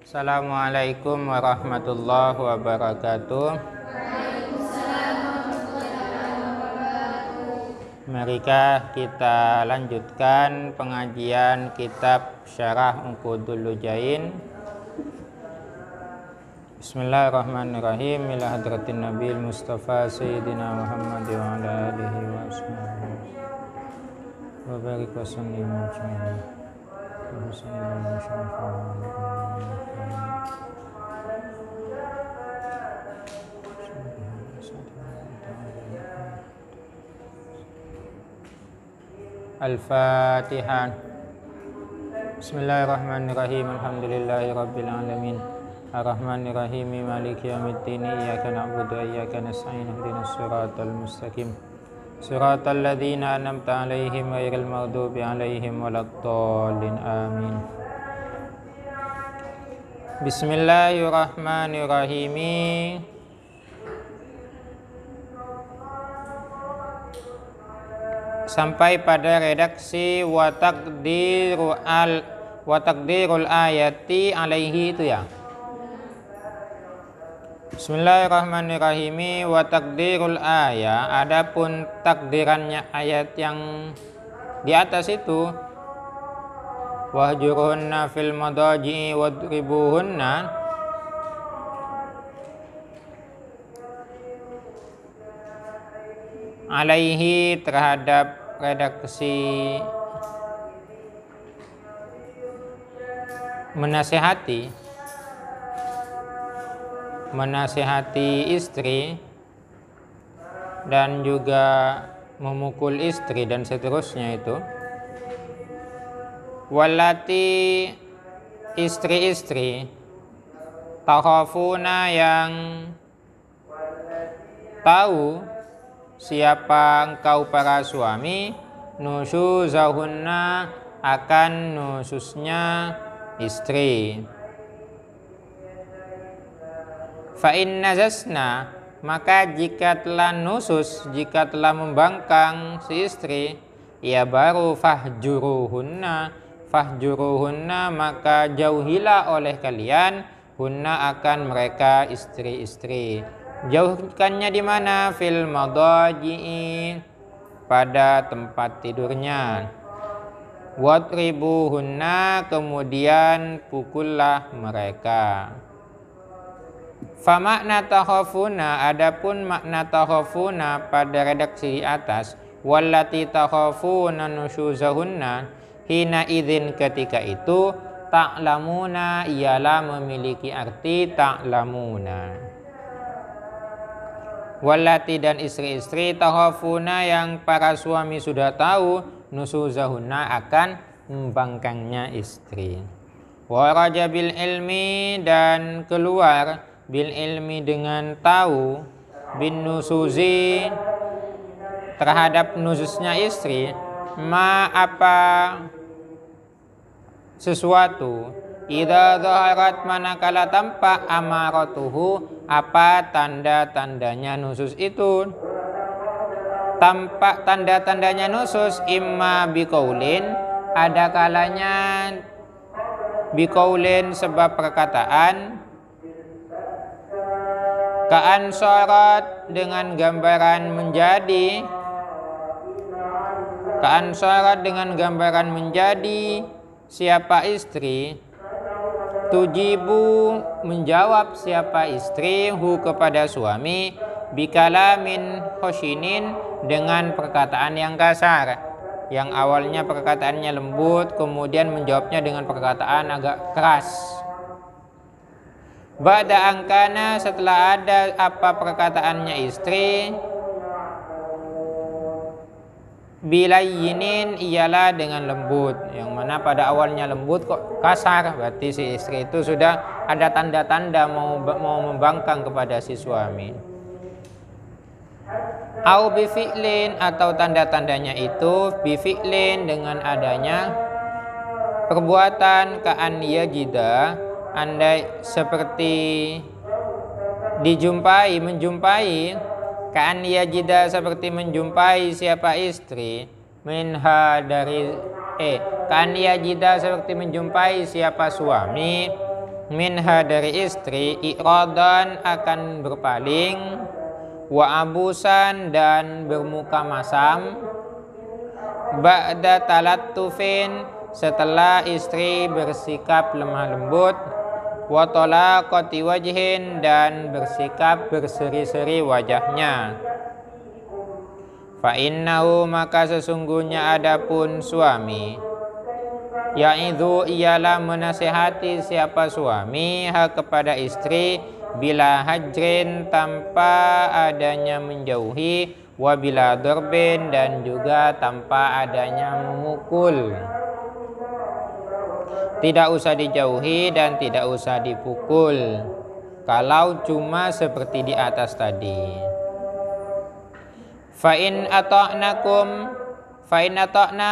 Assalamualaikum warahmatullahi wabarakatuh. Mari kita lanjutkan pengajian kitab Syarah Unqudul Lujain. Bismillahirrahmanirrahim. Ila hadratin Nabil Mustafa Sayyidina Muhammad wa ala alihi wa ashabihi wa barik wa sallim Al-Fatihah. Bismillahirrahmanirrahim. Alhamdulillahi rabbil alamin. Ar-Rahmanirrahim. Maliki yaumiddin. Iyyaka na'budu wa iyyaka nasta'in. Ihdinas siratal mustaqim. Siratal ladzina an'amta 'alaihim ghairil maghdubi 'alaihim waladdallin. Amin. Bismillahirrahmanirrahim. Sampai pada redaksi wa taqdirul ayati alaihi itu ya. Bismillahirrahmanirrahim. Wa taqdirul ayat, adapun takdirannya ayat yang di atas itu, wahjuruhunna fil madaji'i wadribuhunna, alaihi terhadap redaksi menasihati istri dan juga memukul istri dan seterusnya itu. Walati, istri-istri, takhafuna yang tahu siapa engkau para suami, nusyuzahunna akan nususnya istri. Fa in nazasna, maka jika telah nusus, jika telah membangkang si istri, ya baru fahjuruhunna, maka jauhilah oleh kalian hunna akan mereka istri-istri. Jauhkannya di mana? Fil madaji'i, pada tempat tidurnya. Wadribuhunna, kemudian pukullah mereka. Fa makna takhafuna, adapun makna takhafuna pada redaksi di atas, wallati takhafuna nusyuzahunna, hina idzin, ketika itu, ta'lamuna ialah memiliki arti ta'lamuna. Wallati dan istri-istri, takhafuna yang para suami sudah tahu, nusuzahunna akan membangkangnya istri. Waraja bil ilmi, dan keluar bil ilmi dengan tahu, bin nusuzi terhadap nususnya istri, ma apa sesuatu, idza zaharat manakala tampak, amaratuhu apa tanda-tandanya nusus itu. Tampak tanda-tandanya nusus, imma biqaulin, ada kalanya biqaulin sebab perkataan, ka'an syarat dengan gambaran menjadi, ka'an syarat dengan gambaran menjadi siapa istri, tujibu menjawab siapa istri, hu kepada suami, bikalamin khoshinin dengan perkataan yang kasar. Yang awalnya perkataannya lembut, kemudian menjawabnya dengan perkataan agak keras. Ba'da angkana, setelah ada apa perkataannya istri, bilayinin ialah dengan lembut. Yang mana pada awalnya lembut kok kasar, berarti si istri itu sudah ada tanda-tanda mau membangkang kepada si suami. Au bifi'lin, atau tanda-tandanya itu bifi'lin dengan adanya perbuatan, ka'an yajida, andai seperti menjumpai, ka'an yajida seperti menjumpai siapa istri, minha dari ka'an yajida seperti menjumpai siapa suami, minha dari istri, i'radan akan berpaling, wa abusan dan bermuka masam, ba'da talattufin setelah istri bersikap lemah lembut, wa talaqati wajhin dan bersikap berseri-seri wajahnya. Fa innahu maka sesungguhnya adapun suami, ya'idhu ialah menasihati siapa suami kepada istri bila hajrin tanpa adanya menjauhi, wa bila dorbin dan juga tanpa adanya memukul. Tidak usah dijauhi dan tidak usah dipukul kalau cuma seperti di atas tadi. Fa in ata'na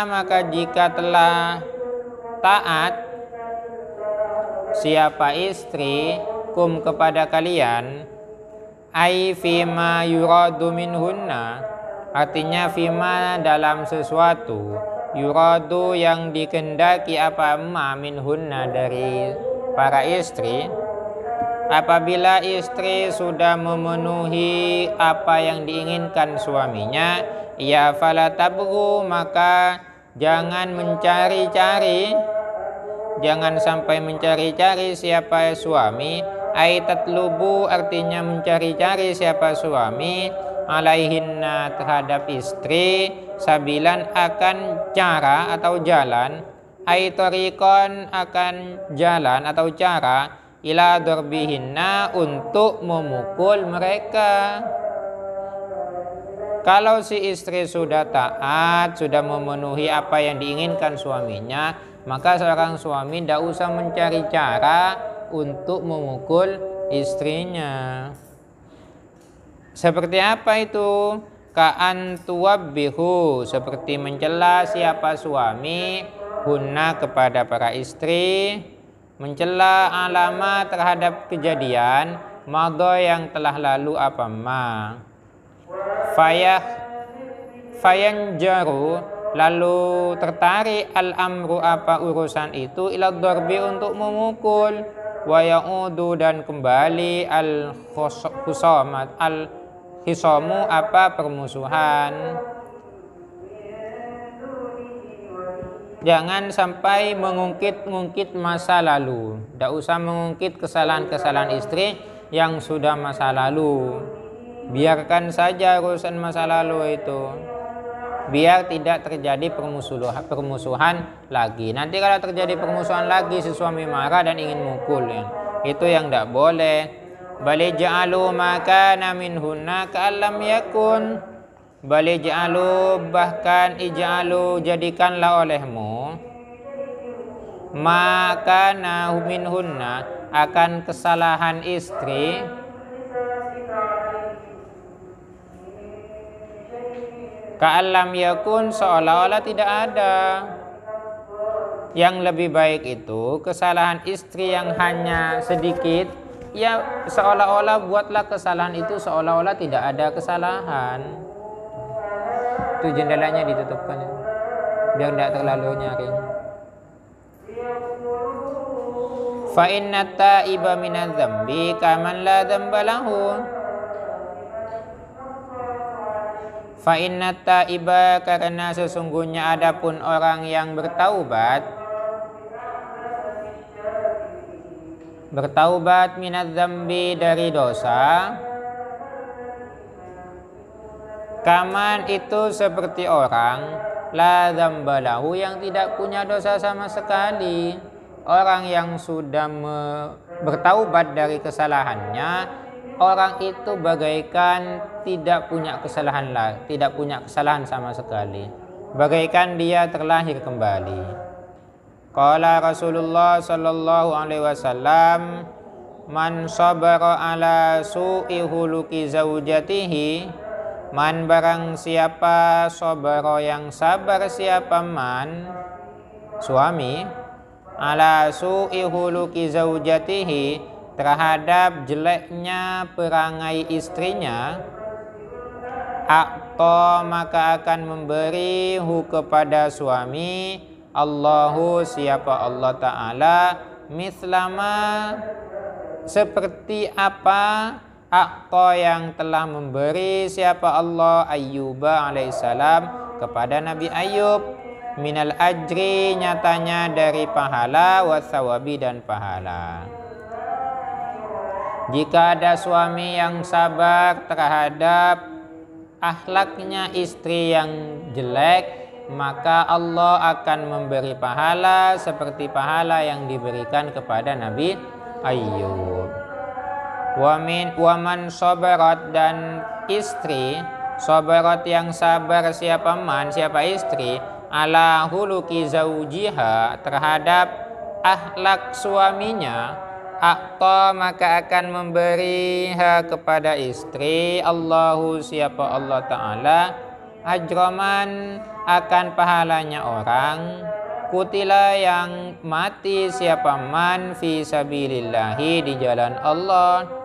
maka jika telah taat siapa istri kum kepada kalian, ai fima yuradu minhunna, artinya fima dalam sesuatu, yuradu yang dikendaki apa ma minhunna dari para istri. Apabila istri sudah memenuhi apa yang diinginkan suaminya, ya fala tabghu maka jangan mencari-cari, jangan sampai mencari-cari siapa suami, ai tatlubu artinya mencari-cari siapa suami, alaihinna terhadap istri, sabilan akan cara atau jalan, ai tariqon akan jalan atau cara, ila dorbihinna untuk memukul mereka. Kalau si istri sudah taat, sudah memenuhi apa yang diinginkan suaminya, maka seorang suami tidak usah mencari cara untuk memukul istrinya. Seperti apa itu? Ka'an tuwabbihu, seperti mencela siapa suami hunna kepada para istri, mencela alamat terhadap kejadian madha yang telah lalu apa ma. Fayanjaru lalu tertarik al-amru apa urusan itu ila darbi untuk memukul, wa ya'udu dan kembali al-khisamu apa permusuhan. Jangan sampai mengungkit masa lalu. Tidak usah mengungkit kesalahan-kesalahan istri yang sudah masa lalu. Biarkan saja urusan masa lalu itu. Biar tidak terjadi permusuhan lagi. Nanti kalau terjadi permusuhan lagi, si suami marah dan ingin mukul, ya. Itu yang tidak boleh. Bali ja'alu makana minhunna ka'allam yakun. Bali ja'alu bahkan ij'alu jadikanlah olehmu makana minhunna akan kesalahan istri ka'allam yakun seolah-olah tidak ada. Yang lebih baik itu kesalahan istri yang hanya sedikit, ya seolah-olah buatlah kesalahan itu seolah-olah tidak ada kesalahan. Itu jendelanya ditutupkan biar tidak terlalu nyaring. Fa inna ta'iba minadz-dzambi kaman la dzamba lahu. Fa inna ta'iba karena sesungguhnya adapun orang yang bertaubat minadz-dzambi dari dosa, kaman itu seperti orang la dzamba lahu yang tidak punya dosa sama sekali. Orang yang sudah bertaubat dari kesalahannya, orang itu bagaikan tidak punya kesalahan sama sekali, bagaikan dia terlahir kembali. Qala Rasulullah sallallahu alaihi wasallam, man sabara ala su'i huluki zaujatihi, man barang siapa sabara yang sabar siapa man suami ala su'i huluki zaujatihi terhadap jeleknya perangai istrinya, aqta maka akan memberi kepada suami Allahu siapa Allah Ta'ala mislama seperti apa akta yang telah memberi siapa Allah Ayyuba alaihissalam kepada Nabi Ayub minal ajri, nyatanya dari pahala, wasawabi, dan pahala. Jika ada suami yang sabar terhadap akhlaknya istri yang jelek, maka Allah akan memberi pahala seperti pahala yang diberikan kepada Nabi Ayub. Waman sabarat, dan istri sabarat yang sabar siapa istri ala huluki zaujiha terhadap akhlak suaminya, akta maka akan memberiha kepada istri Allahu siapa Allah Ta'ala ajraman akan pahalanya orang kutila yang mati siapa man fi sabilillahi di jalan Allah.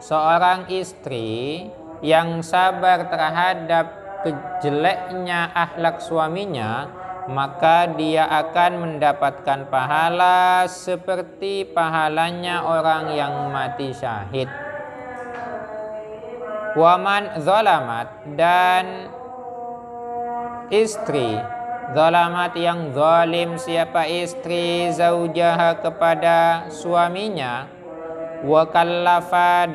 Seorang istri yang sabar terhadap kejeleknya akhlak suaminya, maka dia akan mendapatkan pahala seperti pahalanya orang yang mati syahid. Waman zalamat, dan istri zalamat yang zalim siapa istri zaujaha kepada suaminya, wakallafat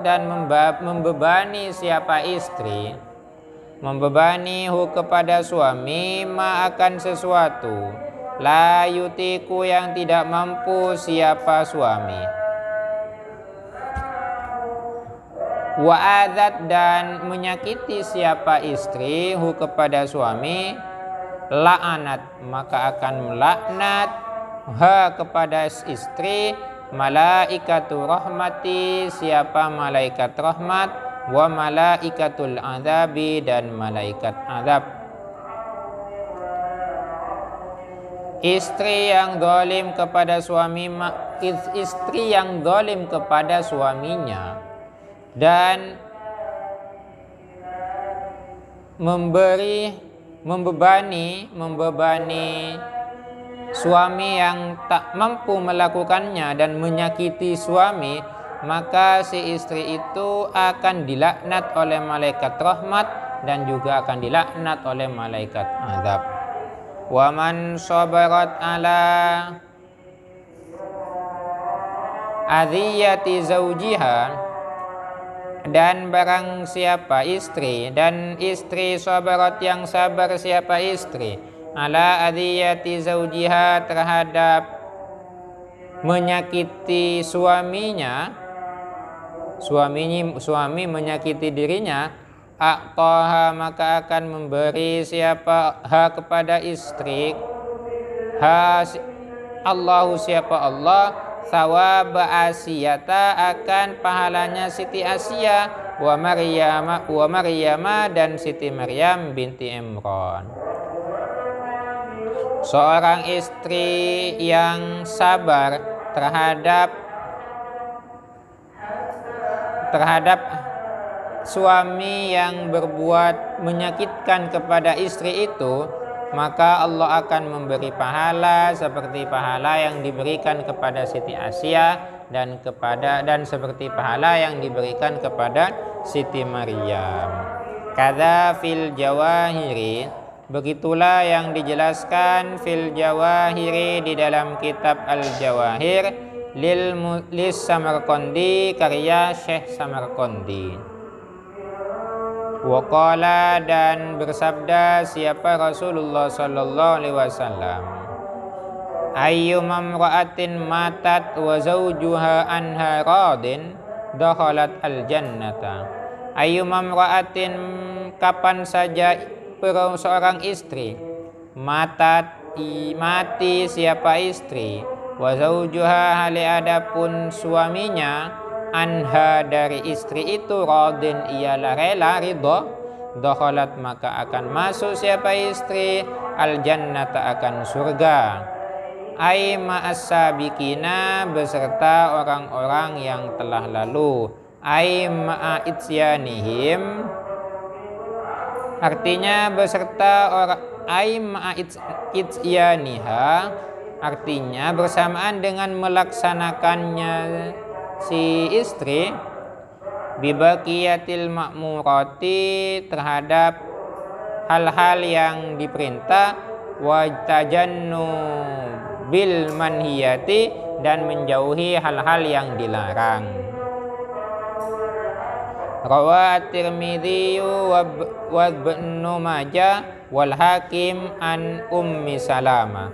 dan membebani siapa istri membebani kepada suami ma akan sesuatu la yutiku yang tidak mampu siapa suami, wa'adzat dan menyakiti siapa istri kepada suami, la'anat maka akan melaknat kepada istri malaikatu rahmati siapa malaikat rahmat, wa malaikatul azabi dan malaikat azab. Istri yang zalim kepada suaminya dan membebani suami yang tak mampu melakukannya dan menyakiti suami, maka si istri itu akan dilaknat oleh malaikat rahmat dan juga akan dilaknat oleh malaikat azab. Waman sabarat ala adhiyati zaujiha, dan barang siapa istri sabarat yang sabar siapa istri ala adhiyati zaujiha terhadap menyakiti suami menyakiti dirinya, aqtaha maka akan memberi siapa kepada istri Allahu siapa Allah thawab Asiyata akan pahalanya Siti Asia wa Maryama dan Siti Maryam binti Imran. Seorang istri yang sabar terhadap suami yang berbuat menyakitkan kepada istri itu, maka Allah akan memberi pahala seperti pahala yang diberikan kepada Siti Asia dan seperti pahala yang diberikan kepada Siti Maryam. Kadza fil jawahiri, begitulah yang dijelaskan fil jawahiri di dalam kitab Al-Jawahir lis Samarqandi karya Syekh Samarqandi. Waqala dan bersabda siapa Rasulullah sallallahu alaihi wasallam, ayyuma imra'atin matat wa zawjuha anha radin dakhalat al-jannata. Ayyuma imra'atin, kapan saja seorang istri mati siapa istri, wa zawjuha hali adapun suaminya, anha dari istri itu, radin ialah rela ridha, dakhalat maka akan masuk siapa istri al-jannata akan surga, ai ma'as sabiqina beserta orang-orang yang telah lalu, ai ma'a ityanihim artinya beserta orang ai ma'a ityaniha artinya bersamaan dengan melaksanakannya si istri bibaqiyatil ma'murati terhadap hal-hal yang diperintah wa tajannu bil manhiyati dan menjauhi hal-hal yang dilarang. Rawa at-Tirmidzi wa Ibnu Majah wal Hakim an Ummi Salamah.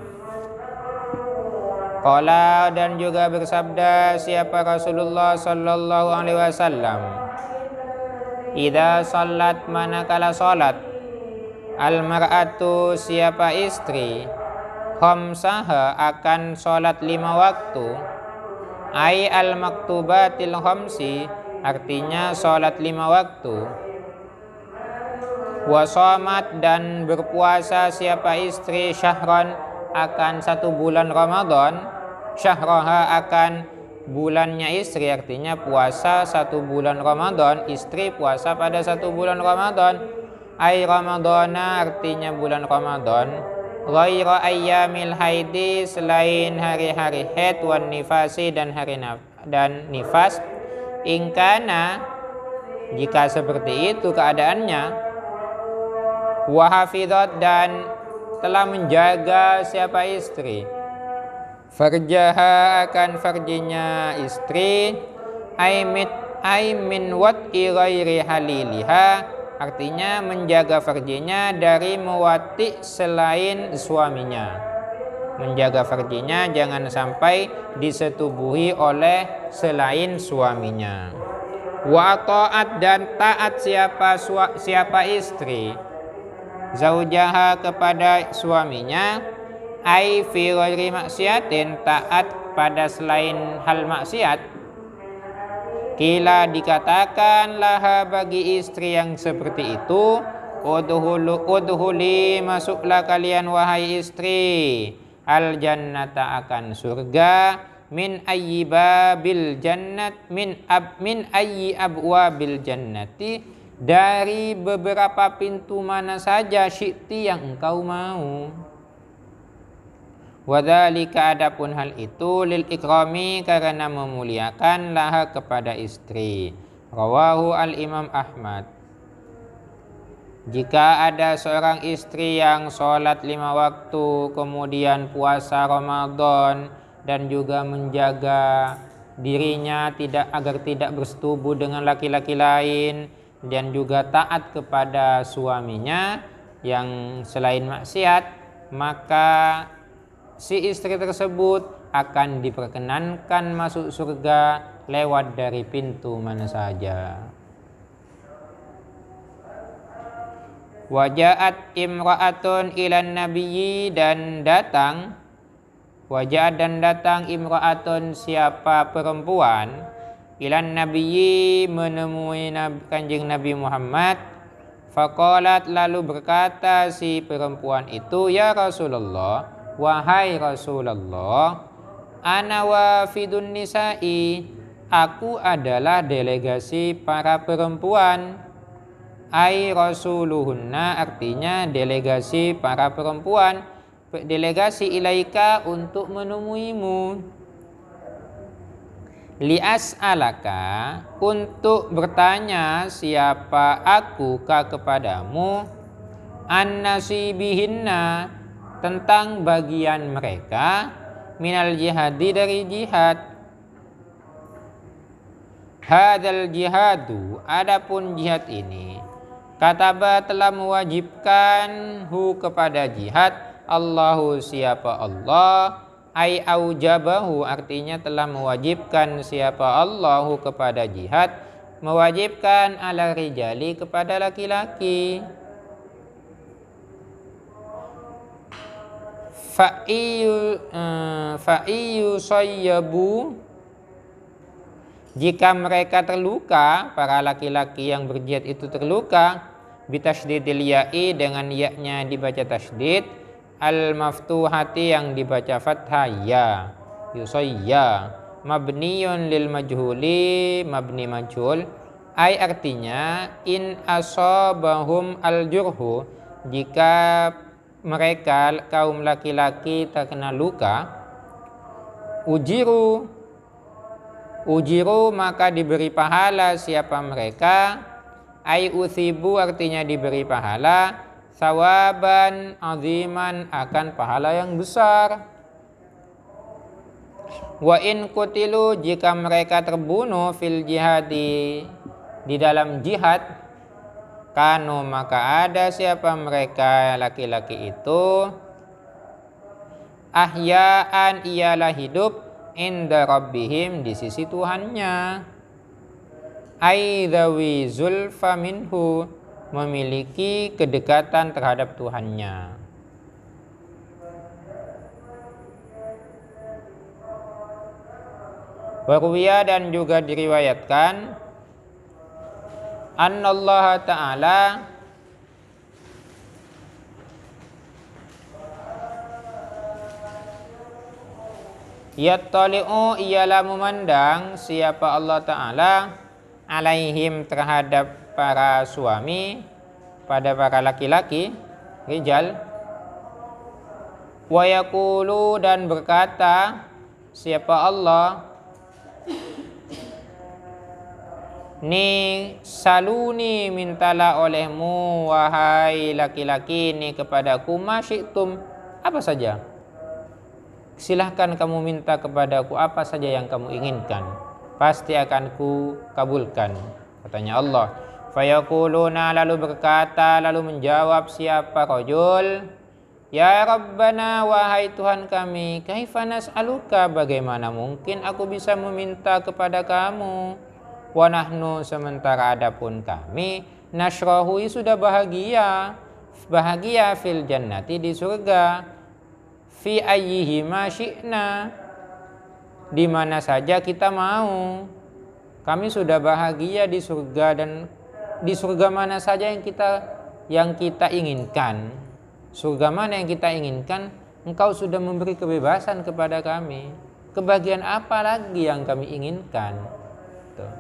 Qala dan juga bersabda siapa Rasulullah sallallahu alaihi wasallam, idza salat manakala salat al mar'atu siapa istri khamsaha akan salat 5 waktu ai al maktubatil khamsi artinya salat 5 waktu wa shamat dan berpuasa siapa istri syahran akan 1 bulan Ramadan syahraha akan bulannya istri artinya puasa 1 bulan Ramadan istri puasa pada 1 bulan Ramadan ay Ramadana artinya bulan Ramadan ghaira ayyamil haidi selain hari-hari haid wan nifasi dan dan nifas ingkana jika seperti itu keadaannya wa hafizat dan telah menjaga siapa istri farjaha akan farjinya istri ay min wat'i ghairi haliliha artinya menjaga farjinya dari mewati selain suaminya menjaga farjinya jangan sampai disetubuhi oleh selain suaminya wa ta'at dan taat siapa istri zaujaha kepada suaminya ai fi ghairi maksiatin taat pada selain hal maksiat kila dikatakan laha bagi istri yang seperti itu udhuli masuklah kalian wahai istri al jannata akan surga min ayyi babil jannat min ayyi abwabil jannati dari beberapa pintu mana saja syi'ti yang engkau mau. Wadzalika adapun hal itu lil ikrami karena memuliakan laha kepada istri. Rawahu al Imam Ahmad. Jika ada seorang istri yang sholat 5 waktu kemudian puasa Ramadan dan juga menjaga dirinya agar tidak bersetubuh dengan laki-laki lain dan juga taat kepada suaminya yang selain maksiat, maka si istri tersebut akan diperkenankan masuk surga lewat dari pintu mana saja. Wajaat imra'atun ilan nabiyyi dan datang imra'atun siapa perempuan ilan nabiyyi menemui kanjeng Nabi Muhammad faqalat lalu berkata si perempuan itu ya Rasulullah wahai Rasulullah ana wafidun nisa'i aku adalah delegasi para perempuan ai rasuluhunna artinya delegasi para perempuan delegasi ilaika untuk menemuimu li'as'alaka untuk bertanya siapa aku kepadamu an-nasibihinna tentang bagian mereka minal jihadi dari jihad hadal jihadu adapun jihad ini kataba telah mewajibkan kepada jihad Allahu siapa Allah ai aujabahu artinya telah mewajibkan siapa Allahu kepada jihad mewajibkan ala rijali kepada laki-laki fa'iyu sayyabu jika mereka terluka para laki-laki yang berjihad itu terluka bitasydidil ya'i dengan ya-nya dibaca tasydid al-maftuhati yang dibaca fathah ya yusayya mabniyun lil majhuli mabni majhul ai artinya in asabahum al-jurhu jika mereka kaum laki-laki terkena luka, ujiru maka diberi pahala siapa mereka, ai uthibu artinya diberi pahala, sawaban aziman akan pahala yang besar. Wa in kutilu jika mereka terbunuh fil jihadi di dalam jihad, kanu maka ada siapa mereka laki-laki itu, ahyaan ialah hidup, inda rabbihim di sisi Tuhannya, aidzawi zulfa minhu memiliki kedekatan terhadap Tuhannya. Warwiya dan juga diriwayatkan annallaha ta'ala yattali'u ialah memandang siapa Allah Ta'ala alaihim terhadap para suami, pada para laki-laki, rijal, wa yaqulu dan berkata siapa Allah, ni saluni mintalah olehmu wahai laki-laki ini kepadaku masyitum apa saja, silahkan kamu minta kepadaku apa saja yang kamu inginkan, pasti akan ku kabulkan, katanya Allah. Fayaquluna lalu berkata, lalu menjawab siapa rajul, ya Rabbana wahai Tuhan kami, kaifa nas'aluka bagaimana mungkin aku bisa meminta kepada kamu, wa nahnu sementara adapun kami nasyrahu sudah bahagia fil jannati di surga, fi ayyihi ma syi'na di mana saja kita mau, kami sudah bahagia di surga dan di surga mana saja yang kita inginkan. Surga mana yang kita inginkan, engkau sudah memberi kebebasan kepada kami. Kebahagiaan apa lagi yang kami inginkan? Tuh.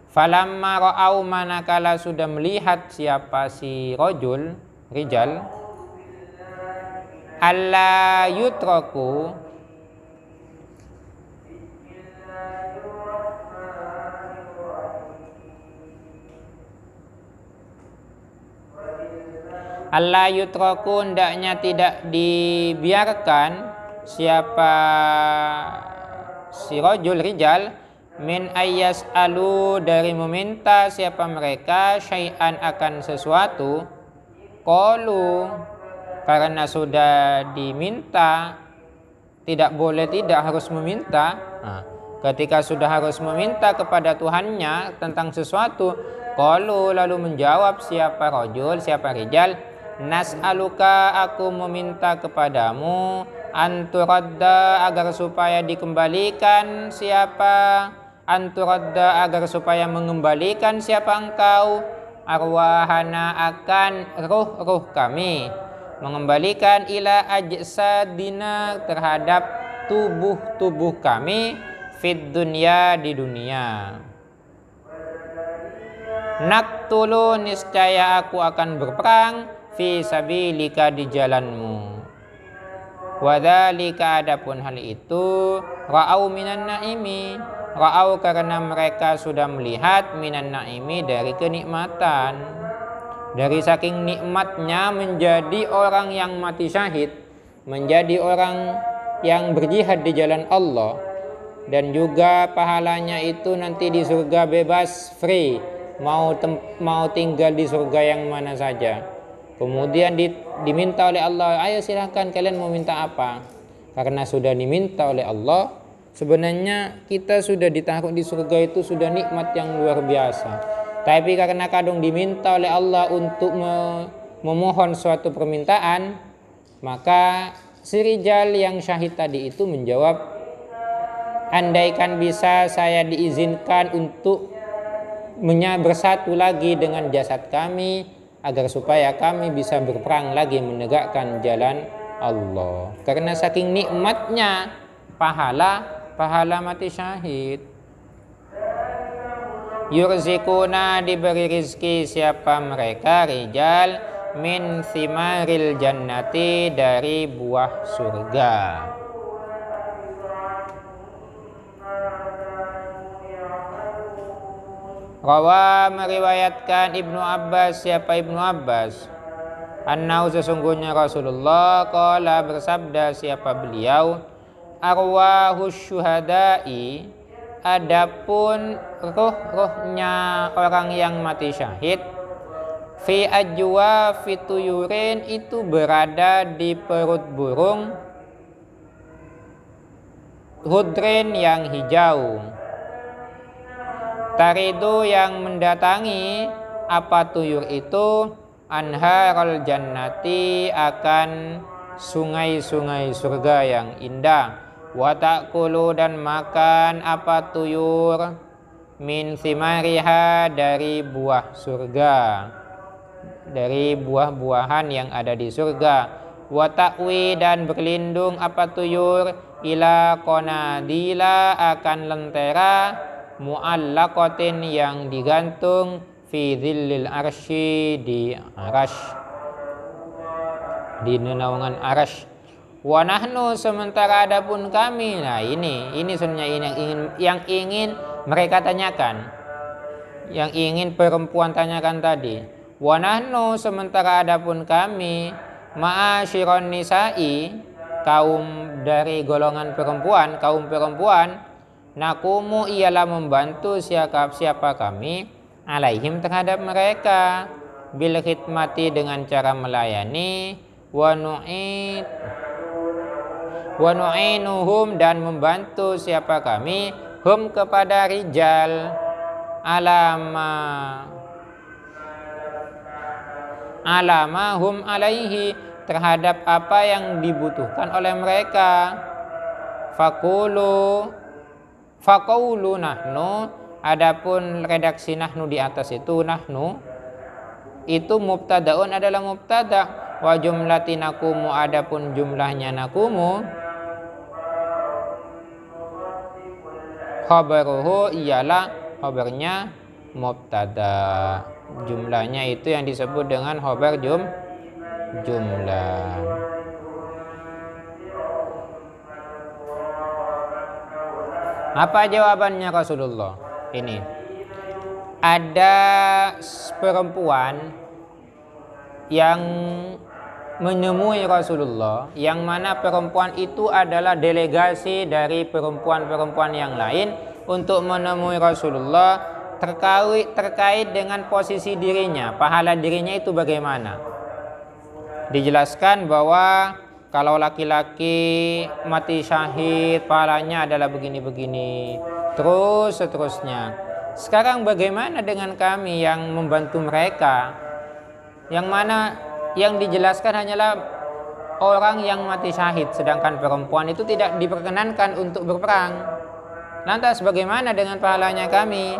Falamma ra'au manakala sudah melihat siapa si rijal, alla yutraku Allah yutraku hendaknya tidak dibiarkan siapa si rijal min ayyas alu dari meminta siapa mereka syai'an akan sesuatu, qalu karena sudah diminta tidak boleh tidak harus meminta. Nah, ketika sudah harus meminta kepada Tuhannya tentang sesuatu, qalu lalu menjawab siapa rijal, nas'aluka aku meminta kepadamu anturadda agar supaya dikembalikan siapa, anturadda agar supaya mengembalikan siapa engkau, arwahana akan ruh kami, mengembalikan ila ajsadina terhadap tubuh kami, fid dunya di dunia. Naktulu niscaya aku akan berperang fi sabilika di jalanmu. Wadzalika adapun hal itu ra'au minan naimi, ra'au karena mereka sudah melihat minan naimi dari kenikmatan, dari saking nikmatnya menjadi orang yang mati syahid, menjadi orang yang berjihad di jalan Allah, dan juga pahalanya itu nanti di surga bebas free, mau tinggal di surga yang mana saja. Kemudian diminta oleh Allah, ayo silahkan kalian mau minta apa. Karena sudah diminta oleh Allah, sebenarnya kita sudah ditaruh di surga itu sudah nikmat yang luar biasa. Tapi karena kadang diminta oleh Allah untuk memohon suatu permintaan, maka si rijal yang syahid tadi itu menjawab, andaikan bisa saya diizinkan untuk bersatu lagi dengan jasad kami, agar supaya kami bisa berperang lagi menegakkan jalan Allah. Karena saking nikmatnya pahala mati syahid. Yurzikuna diberi rizki siapa mereka rijal min simaril jannati, dari buah surga. Rawa, meriwayatkan Ibnu Abbas, siapa Ibnu Abbas, annau, sesungguhnya Rasulullah, qala, bersabda, siapa beliau, arwahus syuhada'i, adapun ruh-ruhnya orang yang mati syahid, fi ajwa fituyurin, itu berada di perut burung, hudrin, yang hijau, taridu, yang mendatangi, apa tuyur itu, anharul jannati, akan sungai-sungai surga yang indah, wa ta'kulu, dan makan, apa tuyur, min thimariha, dari buah surga, dari buah-buahan yang ada di surga, wa ta'wi, dan berlindung, apa tuyur, ila qanadila, akan lentera, mu'allaqatin, yang digantung, fi dhillil arsy, di arash, di naungan arash. Wa nahnu, sementara adapun kami. Nah ini sebenarnya yang ingin mereka tanyakan, yang ingin perempuan tanyakan tadi. Wa nahnu, sementara adapun kami, ma'asyiron nisa'i, kaum dari golongan perempuan, kaum perempuan, nakumu, ialah membantu siapa kami, alaihim, terhadap mereka, bil khidmati, dengan cara melayani, wa nu'inuhum, dan membantu siapa kami, hum, kepada rijal, alama hum alaihi, terhadap apa yang dibutuhkan oleh mereka. Faqulu nahnu, adapun redaksi nahnu di atas itu, nahnu itu mubtadaun, adalah mubtada, wa jumlati nakumu, adapun jumlahnya nakumu, khabaruhu, ialah khabarnya mubtada, jumlahnya itu yang disebut dengan khabar jumlah. Apa jawabannya Rasulullah? Ini ada perempuan yang menemui Rasulullah, yang mana perempuan itu adalah delegasi dari perempuan-perempuan yang lain untuk menemui Rasulullah terkait dengan posisi dirinya, pahala dirinya itu bagaimana. Dijelaskan bahwa kalau laki-laki mati syahid, pahalanya adalah begini-begini, terus seterusnya. Sekarang bagaimana dengan kami yang membantu mereka, yang mana yang dijelaskan hanyalah orang yang mati syahid, sedangkan perempuan itu tidak diperkenankan untuk berperang. Lantas bagaimana dengan pahalanya kami?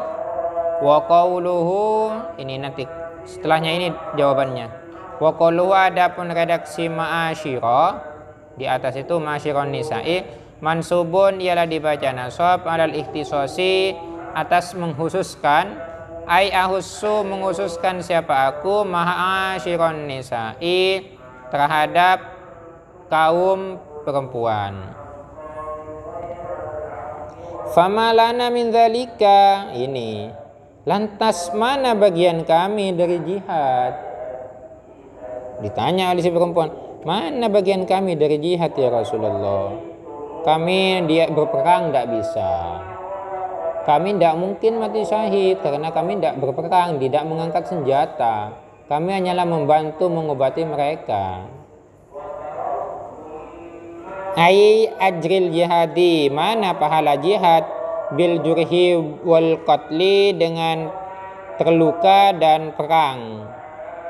Wa qauluhu, ini nanti setelahnya ini jawabannya. Wa qauluhu, adapun redaksi ma'asyira di atas itu ma'asyiron nisa'i, mansubun, ialah dibaca nasab, alal ikhtisasi, atas menghususkan, ai ahussu, menghususkan siapa aku, ma'asyiron nisa'i, terhadap kaum perempuan. Famalana min dzalika, ini lantas mana bagian kami dari jihad? Ditanya oleh si perempuan, mana bagian kami dari jihad ya Rasulullah? Kami dia berperang tidak bisa. Kami tidak mungkin mati syahid karena kami tidak berperang, tidak mengangkat senjata. Kami hanyalah membantu mengobati mereka. Ai ajril jihadi, mana pahala jihad, bil jurhi wal qatli, dengan terluka dan perang.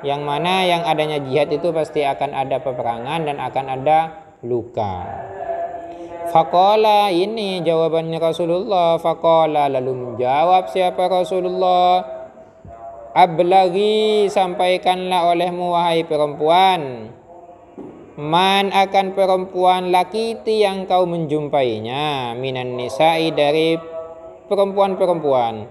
Yang mana yang adanya jihad itu pasti akan ada peperangan dan akan ada luka. Faqala, ini jawabannya Rasulullah. Faqala, lalu menjawab siapa Rasulullah, ablaghi, sampaikanlah olehmu wahai perempuan, man, akan perempuan, lakiti, yang kau menjumpainya, minan nisa'i, dari perempuan-perempuan,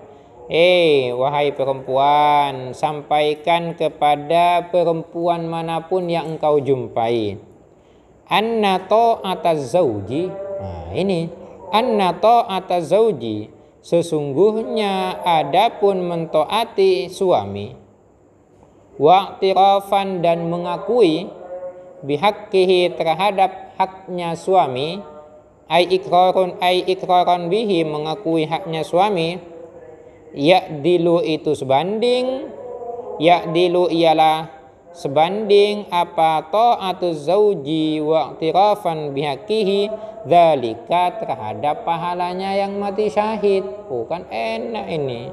Wahai perempuan, sampaikan kepada perempuan manapun yang engkau jumpai, anna ta'ataz zauji. Nah, ini anna ta'ataz zauji, sesungguhnya adapun mentaati suami, wa'tirafan dan mengakui, bihaqqihi terhadap haknya suami, ai iqraran bihi mengakui haknya suami, ya'dilu itu sebanding, ya'dilu ialah sebanding apa ta'atuz zauji wa'tirafan bihaqqihi dzalika terhadap pahalanya yang mati syahid. Bukan enak ini.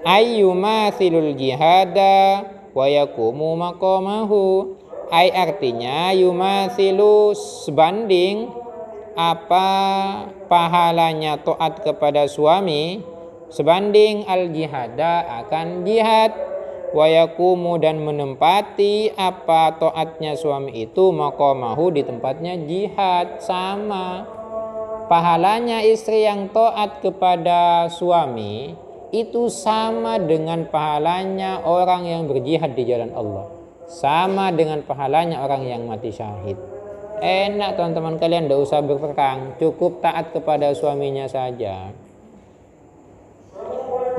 Ayyumathilul jihada wa yaqumu maqamahu, ai artinya yumathilu sebanding apa pahalanya taat kepada suami, sebanding al jihada akan jihad, wa yaqumu dan menempati apa taatnya suami itu maqamahu di tempatnya jihad. Sama pahalanya istri yang taat kepada suami itu sama dengan pahalanya orang yang berjihad di jalan Allah, sama dengan pahalanya orang yang mati syahid. Enak teman-teman kalian, tidak usah berperang, cukup taat kepada suaminya saja.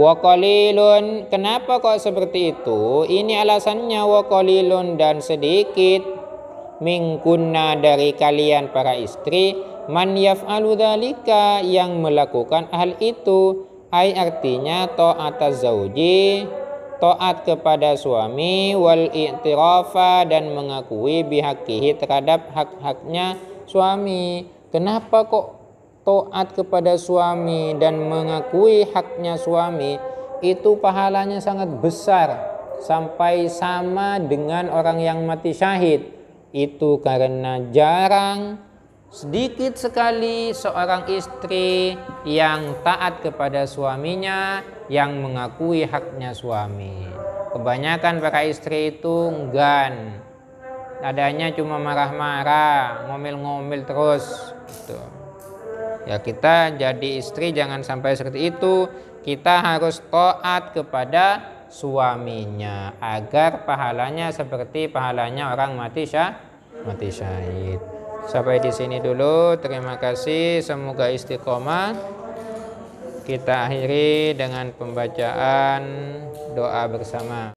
Wa qalilun, kenapa kok seperti itu? Ini alasannya, wa qalilun dan sedikit, minkunna dari kalian para istri, man yaf'alu dzalika yang melakukan hal itu, ai artinya ta'ataz zauji taat kepada suami, wal i'tirafa dan mengakui bihaqqihi terhadap hak-haknya suami. Kenapa kok taat kepada suami dan mengakui haknya suami itu pahalanya sangat besar sampai sama dengan orang yang mati syahid? Itu karena jarang, sedikit sekali seorang istri yang taat kepada suaminya, yang mengakui haknya suami. Kebanyakan para istri itu enggan, adanya cuma marah-marah, ngomel-ngomel terus gitu. Ya, kita jadi istri jangan sampai seperti itu. Kita harus taat kepada suaminya agar pahalanya seperti pahalanya orang mati syahid. Sampai di sini dulu. Terima kasih. Semoga istiqomah. Kita akhiri dengan pembacaan doa bersama.